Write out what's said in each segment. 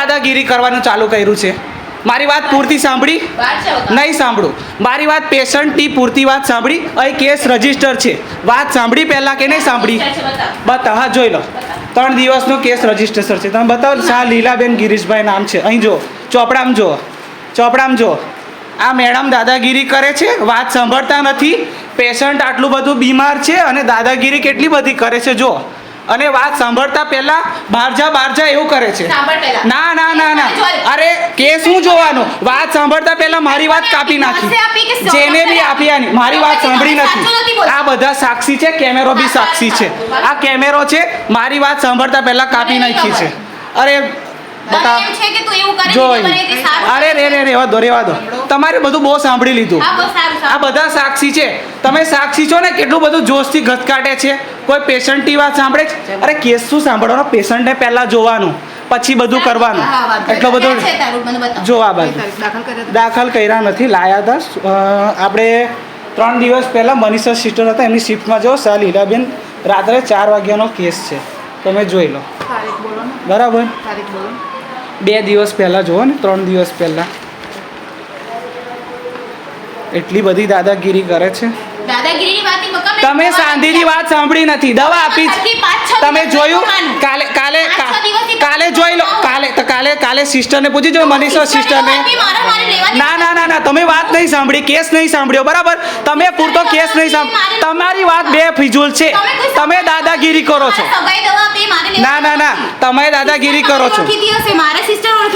દાદાગીરી કરવાનું ચાલુ કર્યું છે? મારી વાત પૂરતી સાંભળી? નહીં સાંભળું. મારી વાત પેશન્ટની પૂરતી વાત સાંભળી. અહીં કેસ રજીસ્ટર છે. વાત સાંભળી પહેલાં કે નહીં સાંભળી? બતાવ. હા, જોઈ લો. 3 દિવસનો કેસ રજીસ્ટ્રેશન છે. તમે બતાવો. શાહ લીલાબેન ગિરીશભાઈ નામ છે. અહીં જો ચોપડામાં જો, ચોપડામાં જો. આ મેડમ દાદાગીરી કરે છે, વાત સાંભળતા નથી. પેશન્ટ આટલું બધું બીમાર છે અને દાદાગીરી કેટલી બધી કરે છે જો. અને વાત સાંભળતા પહેલા બહાર જા એવું કરે છે. ના ના ના ના, અરે કેસ શું જોવાનો? વાત સાંભળતા પહેલા મારી વાત કાપી નાખી. જેને બી આપી આની મારી વાત સાંભળી નથી. આ બધા સાક્ષી છે, કેમેરો બી સાક્ષી છે. આ કેમેરો છે, મારી વાત સાંભળતા પહેલા કાપી નાખી છે. અરે અરે રેવા દો. તમારે બધું બહુ સાંભળી લીધું. આ બધા સાક્ષી છે. તમે સાક્ષી છો ને, કેટલું બધું જોશથી ઘસકાટે છે. કોઈ પેશન્ટની વાત સાંભળે છે? અરે કેસ શું સાંભળવાનો? પેશન્ટને પહેલા જોવાનું, પછી બધું કરવાનું. એટલો બધો જો. આ બાજુ દાખલ કર્યા નથી, લાયા હતા. આપણે 3 દિવસ પહેલાં મનીષા સિસ્ટર હતા, એમની શિફ્ટમાં જો શાહ લીલાબેન રાત્રે 4 વાગ્યાનો કેસ છે. તમે જોઈ લો. બરાબર. 2 દિવસ પહેલાં જુઓ ને, 3 દિવસ પહેલાં એટલી બધી દાદાગીરી કરે છે. તમે શાંતિથી વાત સાંભળી નથી. દવા આપી તમે જોયું? કાલે જોઈ લો. કાલે સિસ્ટરને પૂછી જો, મનીષા સિસ્ટરને. ના, તમે વાત નહીં સાંભળી, કેસ નહીં સાંભળ્યો. બરાબર. તમે પૂરતો કેસ નહીં સાંભળ્યો. તમારી વાત બે ફિજૂલ છે. તમે દાદાગીરી કરો છો. ના, તમે દાદાગીરી કરો છો.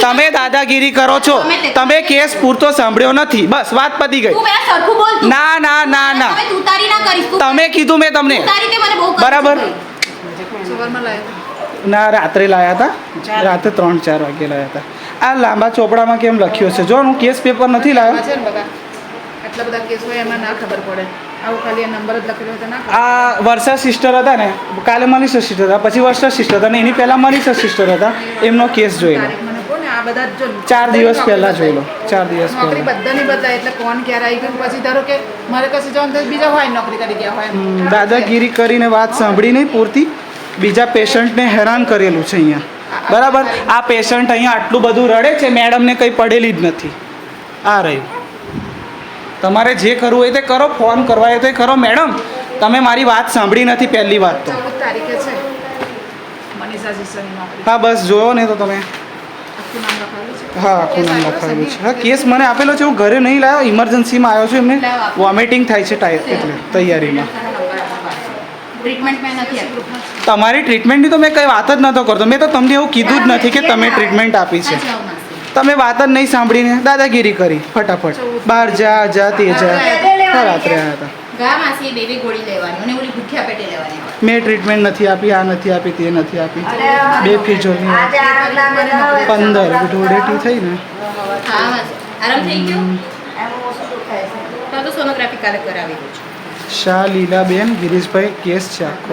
તમે દાદાગીરી કરો છો. તમે કેસ પૂરતો સાંભળ્યો નથી. બસ વાત પતી ગઈ. ના, તમે કીધું મેં તમને. બરાબર. ના, રાત્રે લાયા હતા. રાત્રે 3-4 વાગે લાયા હતા. આ લાંબા ચોપડામાં કેમ લખ્યો છે? જો હું કેસ પેપર નથી લાવ્યો. આટલા બધા કેસ હોય એમાં ના ખબર પડે. આવું ખાલી નંબર જ લખેલો હતો ના. આ વર્ષા સિસ્ટર હતા ને, કાલે મનીષા સિસ્ટર હતા, પછી વર્ષા સિસ્ટર હતા ને એની પહેલાં મનીષા સિસ્ટર હતા. એમનો કેસ જોઈ લો. 4 દિવસ પહેલાં જોઈ લો. 4 દિવસ નોકરી બધાની બદલાય એટલે કોણ ક્યારે આવી ગયું પછી ધારો કે મારે કશું જવાનું તો બીજા હોય નોકરી કરી ગયા હોય. દાદાગીરી કરીને વાત સાંભળી નહીં પૂરતી. બીજા પેશન્ટને હેરાન કરેલું છે અહીંયા. બરાબર. આ પેશન્ટ અહીંયા આટલું બધું રડે છે, મેડમને કંઈ પડેલી જ નથી. આ રહ્યું. તમારે જે કરવું હોય તે કરો, ફોન કરવા હોય તો કરો. મેડમ, તમે મારી વાત સાંભળી નથી પહેલી વાત તો. 14 તારીખે છે મનીષા સિસ્ટરની નોકરી. હા, બસ જોયો ને તો તમે. હા, આખું નામ લખાવેલું છે. હા, કેસ મને આપેલો છે. હું ઘરે નહીં લાવ્યો, ઇમરજન્સીમાં આવ્યો છું. એમને વોમિટિંગ થાય છે એટલે તૈયારીમાં. તમારી ટ્રીટમેન્ટની તો મેં કંઈ વાત જ નહોતો કરતો. મેં તો તમને એવું કીધું જ નથી કે તમે ટ્રીટમેન્ટ આપી છે. તમે વાત જ નહીં સાંભળીને દાદાગીરી કરી ફટાફટ. બહાર જા તે જા. રાત્રે આવ્યા હતા. મેં ટ્રીટમેન્ટ નથી આપી, આ નથી આપી, તે નથી આપી. 2 ફીજોની 15 ઢોળેટી થઈ ને. શાહ લીલાબેન ગિરીશભાઈ કેસ છે આખો.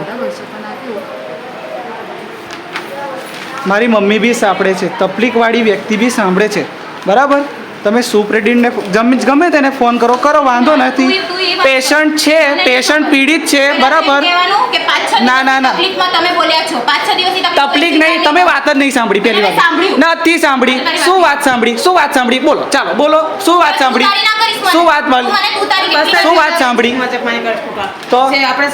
મારી મમ્મી બી સાંભળે છે, તકલીફવાળી વ્યક્તિ બી સાંભળે છે. બરાબર. તમે સુપ્રિન્ટેન્ડને ગમે તેને ફોન કરો, વાંધો નથી. પેશન્ટ છે, પેશન્ટ પીડિત છે. બરાબર. ના, તકલીફ નહીં. તમે વાત જ નહીં સાંભળી પહેલી વાત. નથી સાંભળી. શું વાત સાંભળી? બોલો, ચાલો બોલો. શું વાત સાંભળી? શું વાત સાંભળી? તો આપણે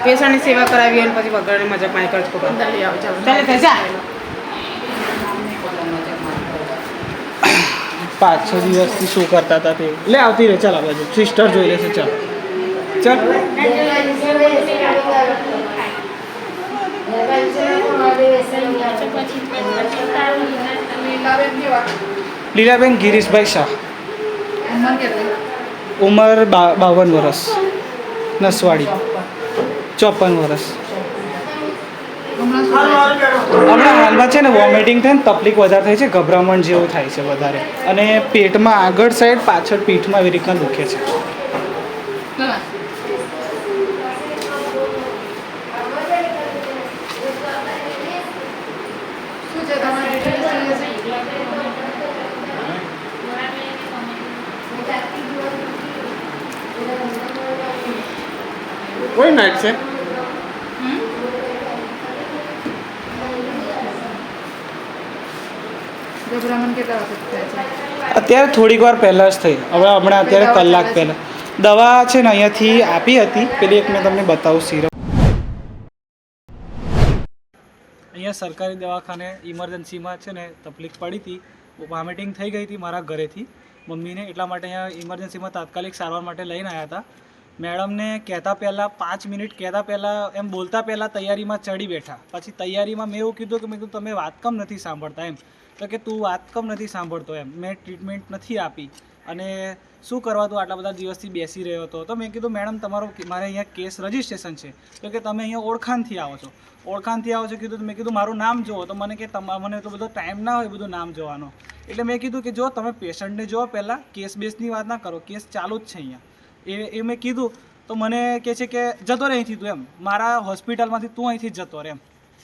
પેશન્ટની સેવા કરાવી અને પછી વગરને મજાક મારી કરે છે. 5-6 દિવસથી શું કરતા હતા તે. લે આવતી રહે. ચાલ આ બાજુ સિસ્ટર જોઈ લેશે. ચાલ. લીલાબેન ગિરીશભાઈ શાહ. ઉંમર 52 વર્ષ. નસવાડી. 54 વર્ષ. હમણાં હાલમાં છે ને વોમિટિંગ થાય ને તકલીફ વધારે થાય છે, ગભરામણ જેવું થાય છે વધારે. અને પેટમાં આગળ સાઈડ, પાછળ પીઠમાં એવી રીતના દુખે છે. કોઈ નાઈટ છે? ગભરામણ કેટલા વખત થાય છે? અત્યારે થોડીક વાર પહેલાં જ થઈ, હવે હમણાં અત્યારે દવા કલાક ચાલે છે? પહેલાં દવા છે ને અહીંયાથી આપી હતી, પેલી એક મેં તમને બતાવું સિરપ. અહીંયા સરકારી દવાખાને ઇમરજન્સીમાં છે ને તકલીફ પડી હતી, વોમિટિંગ થઈ ગઈ હતી મારા ઘરેથી મમ્મીને, એટલા માટે અહીંયા ઇમરજન્સીમાં તાત્કાલિક સારવાર માટે લઈને આવ્યા હતા. મેડમને કહેતા પહેલાં 5 મિનિટ કહેતા પહેલાં એમ બોલતા પહેલાં તૈયારીમાં ચડી બેઠા. પછી તૈયારીમાં મેં એવું કીધું કે મેં કીધું તમે વાત કેમ નથી સાંભળતા એમ. તો કે તું વાત કેમ નથી સાંભળતો એમ, મેં ટ્રીટમેન્ટ નથી આપી અને શું કરવા તું આટલા બધા દિવસથી બેસી રહ્યો હતો. તો મેં કીધું મેડમ તમારો મારે અહીંયા કેસ રજિસ્ટ્રેશન છે. તો કે તમે અહીંયા ઓળખાણથી આવો છો, ઓળખાણથી આવો છો કીધું. મેં કીધું મારું નામ જુઓ. તો મને કે મને એટલો બધો ટાઈમ ના હોય બધું નામ જોવાનો. એટલે મેં કીધું કે જો તમે પેશન્ટને જુઓ પહેલાં, કેસ બેસની વાત ના કરો, કેસ ચાલુ જ છે અહીંયા. એ મેં કીધું તો મને કહે છે કે જતો રહે અહીંથી તું એમ, મારા હોસ્પિટલમાંથી તું અહીંથી જતો રહે એમ.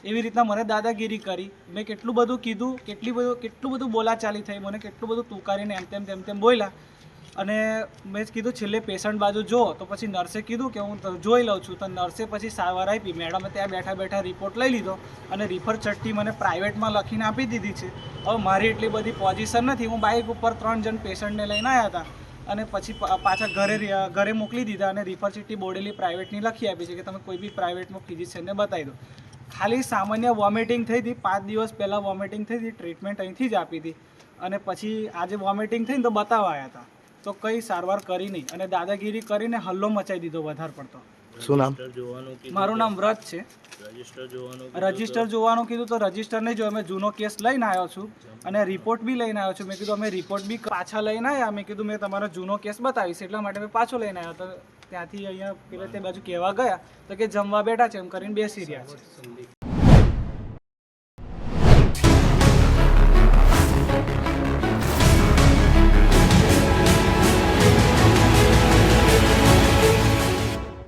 એવી રીતના મને દાદાગીરી કરી. મેં કેટલું બધું કીધું, કેટલું બધું બોલાચાલી થઈ, મને કેટલું બધું તુકારીને એમ તેમ બોલ્યા. અને મેં કીધું છેલ્લે પેશન્ટ બાજુ જો. તો પછી નર્સે કીધું કે હું જોઈ લઉં છું. તો નર્સે પછી સારવાર આપી. મેડમે ત્યાં બેઠા રિપોર્ટ લઈ લીધો અને રિફર ચટ્ટી મને પ્રાઇવેટમાં લખીને આપી દીધી છે. હવે મારી એટલી બધી પોઝિશન નથી, હું બાઇક ઉપર 3 જણ પેશન્ટને લઈને આવ્યા હતા અને પછી પાછા ઘરે મોકલી દીધા અને રિફર ચિઠ્ઠી બોડેલી પ્રાઇવેટની લખી આપી છે કે તમે કોઈ બી પ્રાઇવેટમાં ફિઝિશિયનને બતાવી દો. ખાલી સામાન્ય વોમિટિંગ થઈ હતી, 5 દિવસ પહેલાં વોમિટિંગ થઈ હતી, ટ્રીટમેન્ટ અહીંથી જ આપી હતી અને પછી આજે વોમિટિંગ થઈને તો બતાવવા આવ્યા હતા. તો કંઈ સારવાર કરી નહીં અને દાદાગીરી કરીને હલ્લો મચાવી દીધો વધારે પડતો. શું નામ? મારું નામ વ્રત છે. રજિસ્ટર જોવાનું કીધું તો રજિસ્ટર નહીં જોયું. મેં જૂનો કેસ લઈને આવ્યો છું અને રિપોર્ટ બી લઈને આવ્યો છું. મેં કીધું અમે રિપોર્ટ બી પાછા લઈને આવ્યા. મેં કીધું મેં તમારો જૂનો કેસ બતાવીશ એટલા માટે મેં પાછો લઈને આવ્યો. તો ત્યાંથી અહીંયા પેલા તે બાજુ કહેવા ગયા તો કે જમવા બેઠા છે એમ કરીને બેસી રહ્યા છે.